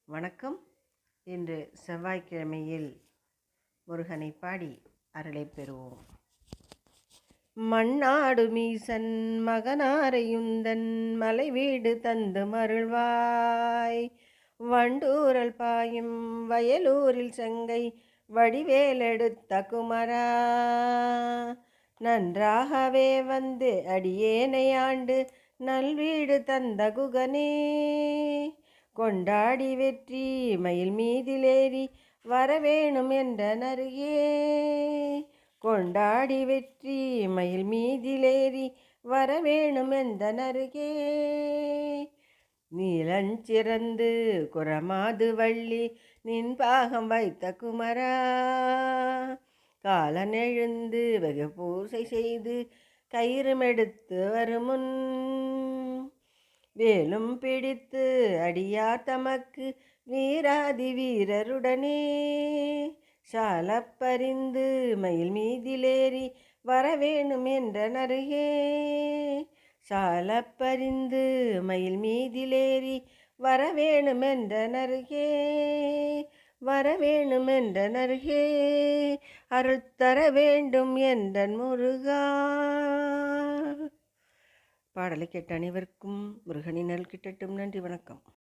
வணக்கம். இன்று செவ்வாய்க்கிழமையில் முருகனை பாடி அருளை பெறுவோம். மண்ணாடு மீசன் மகனாரையுந்தன் மலை வீடு தந்து மருள்வாய். வண்டூரல் பாயும் வயலூரில் செங்கை வடிவேலெடுத்த குமரா, நன்றாகவே வந்து அடியேனை ஆண்டு நல்வீடு தந்த குகனே, கொண்டாடி வெற்றி மயில் மீதிலேறி வரவேணும் என்ற நருகே, கொண்டாடி வெற்றி மயில் மீதிலேறி வரவேணும் என்ற நருகே, நீலஞ்சிறந்து குரமாது வள்ளி நின் பாகம் வைத்த குமரா, காலன் எழுந்து வெகு பூசை செய்து கயிறுமெடுத்து வருமுன், வேலும் பிடித்து அடியார் தமக்கு வீராதி வீரருடனே, சாலப்பறிந்து மயில் மீதிலேறி வரவேணும் என்ற நருகே, சாலப்பறிந்து மயில் மீதிலேறி வரவேணும் என்ற நருகே, வரவேணும் என்ற நருகே, அருள் தர வேண்டும் என்றன் முருகா. பாடலை கேட்ட அனைவருக்கும் முருகனின் நல் கிட்டட்டும். நன்றி, வணக்கம்.